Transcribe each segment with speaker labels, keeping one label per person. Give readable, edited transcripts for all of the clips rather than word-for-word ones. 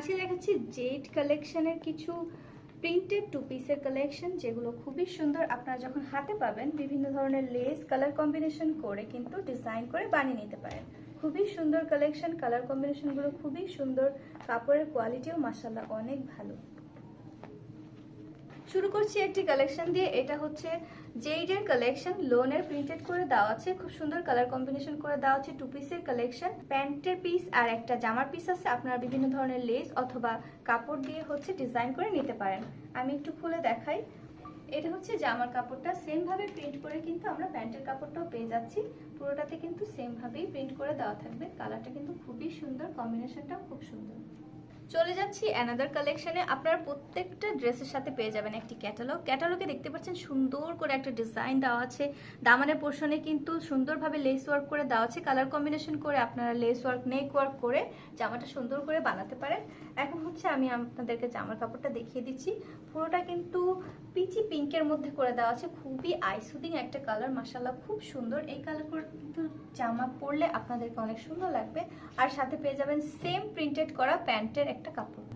Speaker 1: আজকে দেখাচ্ছি জেড কালেকশনের কিছু প্রিন্টেড টু পিসের কালেকশন, যেগুলো খুবই সুন্দর। আপনারা যখন হাতে পাবেন বিভিন্ন ধরনের লেস কালার কম্বিনেশন করে কিন্তু ডিজাইন করে বানিয়ে নিতে পারেন। খুবই সুন্দর কালেকশন, কালার কম্বিনেশনগুলো খুবই সুন্দর, কাপড়ের কোয়ালিটিও মাশাআল্লাহ অনেক ভালো। শুরু করছি একটি কালেকশন দিয়ে। এটা হচ্ছে জেইডের কালেকশন, লোনের প্রিন্টেড করে দেওয়া আছে, খুব সুন্দর কালার কম্বিনেশন করে দেওয়া আছে। টু পিসের কালেকশন, প্যান্টের পিস আর একটা জামার পিস আছে। আপনারা বিভিন্ন ধরনের লেস অথবা কাপড় দিয়ে হচ্ছে ডিজাইন করে নিতে পারেন। আমি একটু খুলে দেখাই। এটা হচ্ছে জামার কাপড়টা, সেম ভাবে প্রিন্ট করে কিন্তু আমরা প্যান্টের কাপড়টাও পেয়ে যাচ্ছি। পুরোটাতে কিন্তু সেম ভাবেই প্রিন্ট করে দেওয়া থাকবে। কালারটা কিন্তু খুবই সুন্দর, কম্বিনেশনটাও খুব সুন্দর। চলে যাচ্ছি অ্যানাদার কালেকশনে। আপনারা প্রত্যেকটা ড্রেসের সাথে পেয়ে যাবেন একটি ক্যাটালগে দেখতে পাচ্ছেন সুন্দর করে একটা ডিজাইন দেওয়া আছে। দামানের পোর্শনে কিন্তু সুন্দরভাবে লেস ওয়ার্ক করে দেওয়া আছে। কালার কম্বিনেশন করে আপনারা লেস ওয়ার্ক, নেক ওয়ার্ক করে জামাটা সুন্দর করে বানাতে পারেন। এখন হচ্ছে আমি আপনাদেরকে জামার কাপড়টা দেখিয়ে দিচ্ছি। পুরোটা কিন্তু পিচি পিঙ্কের মধ্যে করে দেওয়া আছে, খুবই আইসুদিং একটা কালার, মাশাআল্লাহ খুব সুন্দর। এই কালার করে কিন্তু জামা পরলে আপনাদেরকে অনেক সুন্দর লাগবে। আর সাথে পেয়ে যাবেন সেম প্রিন্টেড করা প্যান্টের একটা কাপড়।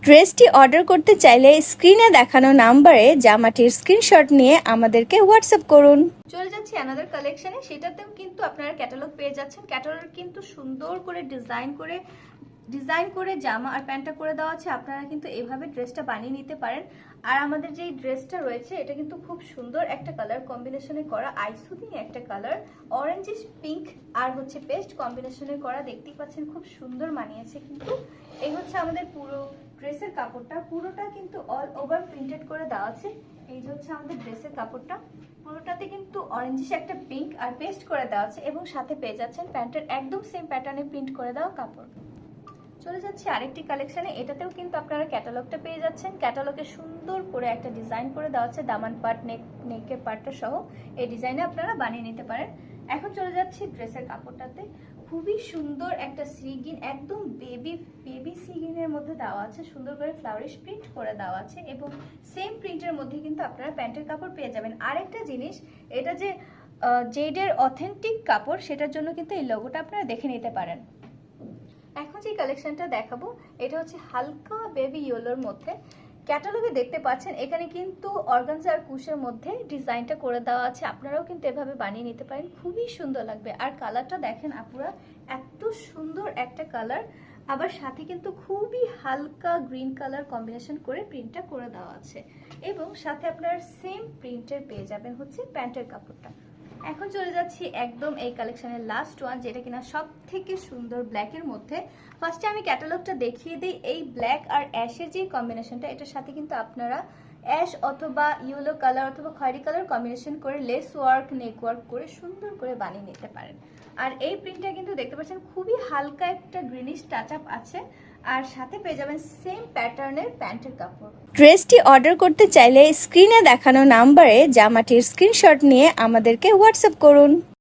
Speaker 2: ড্রেসটি অর্ডার করতে চাইলে স্ক্রিনে দেখানো নাম্বারে জামাটির স্ক্রিনশট নিয়ে আমাদেরকে হোয়াটসঅ্যাপ করুন।
Speaker 1: চলে যাচ্ছি অ্যানাদার কালেকশনে। সেটাতেও কিন্তু আপনারা ক্যাটালগ পেয়ে যাচ্ছেন। ক্যাটালগ কিন্তু সুন্দর করে ডিজাইন করে জামা আর প্যান্টটা করে দেওয়া আছে। আপনারা কিন্তু এভাবে ড্রেসটা বানিয়ে নিতে পারেন। আর আমাদের যে ড্রেসটা রয়েছে এটা কিন্তু খুব সুন্দর একটা কালার কম্বিনেশনে করা, আইসুদিং একটা কালার, অরেঞ্জিশ পিঙ্ক আর হচ্ছে পেস্ট কম্বিনেশনে করা। দেখতেই পাচ্ছেন খুব সুন্দর মানিয়েছে। কিন্তু এই হচ্ছে আমাদের পুরো ড্রেসের কাপড়টা, পুরোটা কিন্তু অল ওভার প্রিন্টেড করে দেওয়া আছে। এই যে হচ্ছে আমাদের ড্রেসের কাপড়টা, পুরোটাতে কিন্তু অরেঞ্জিশ একটা পিঙ্ক আর পেস্ট করে দেওয়া আছে এবং সাথে পেয়ে যাচ্ছেন প্যান্টের একদম সেম প্যাটার্নে প্রিন্ট করে দেওয়া কাপড়। চলে যাচ্ছি আরেকটি কালেকশনে। এটাতেও কিন্তু আপনারা ক্যাটালগটা পেয়ে যাচ্ছেন। ক্যাটালগে সুন্দর করে একটা ডিজাইন করে দেওয়া আছে, দামান পার্ট, নেকের পার্টটা সহ এই ডিজাইনে আপনারা বানিয়ে নিতে পারেন। এখন চলে যাচ্ছি ড্রেসের কাপড়টাতে। খুবই সুন্দর একটা সিগিন, একদম বেবি সিগিনের মধ্যে দেওয়া আছে, সুন্দর করে ফ্লাওয়ারিশ প্রিন্ট করে দেওয়া আছে এবং সেম প্রিন্টের মধ্যে কিন্তু আপনারা প্যান্টের কাপড় পেয়ে যাবেন। আরেকটা জিনিস, এটা যে জেডের অথেন্টিক কাপড়, সেটার জন্য কিন্তু এই লোগোটা আপনারা দেখে নিতে পারেন। এখন যে কালেকশনটা দেখাবো এটা হচ্ছে হালকা বেবি ইয়েলোর মধ্যে। ক্যাটালগে দেখতে পাচ্ছেন এখানে কিন্তু অর্গানজা আর কুশের মধ্যে ডিজাইনটা করে দেওয়া আছে। আপনারাও কিন্তু এভাবে বানিয়ে নিতে পারেন, খুবই সুন্দর লাগবে। আর কালারটা দেখেন আপুরা, এত সুন্দর একটা কালার। আবার সাথে কিন্তু খুবই হালকা গ্রিন কালার কম্বিনেশন করে প্রিন্টটা করে দেওয়া আছে এবং সাথে আপনার সেম প্রিন্টের পেয়ে যাবেন হচ্ছে প্যান্টের কাপড়টা। এখন চলে যাচ্ছি একদম এই কালেকশনের লাস্ট ওয়ান, যেটা কিনা সব থেকে সুন্দর ব্ল্যাকের মধ্যে। ফার্স্টে আমি ক্যাটালগটা দেখিয়ে দিই। এই ব্ল্যাক আর অ্যাশের যে কম্বিনেশনটা, এটার সাথে কিন্তু আপনারা অ্যাশ অথবা ইয়েলো কালার অথবা খয়েরি কালার কম্বিনেশন করে লেস ওয়ার্ক, নেক ওয়ার্ক করে সুন্দর করে বানিয়ে নিতে পারেন। আর এই প্রিন্টটা কিন্তু দেখতে পাচ্ছেন খুবই হালকা একটা গ্রিনিশ টাচ আপ আছে আর সাথে পেয়ে যাবেন সেম প্যাটার্নের প্যান্টের কাপড়।
Speaker 2: ড্রেসটি অর্ডার করতে চাইলে স্ক্রিনে দেখানো নাম্বারে জামাটির স্ক্রিনশট নিয়ে আমাদেরকে হোয়াটসঅ্যাপ করুন।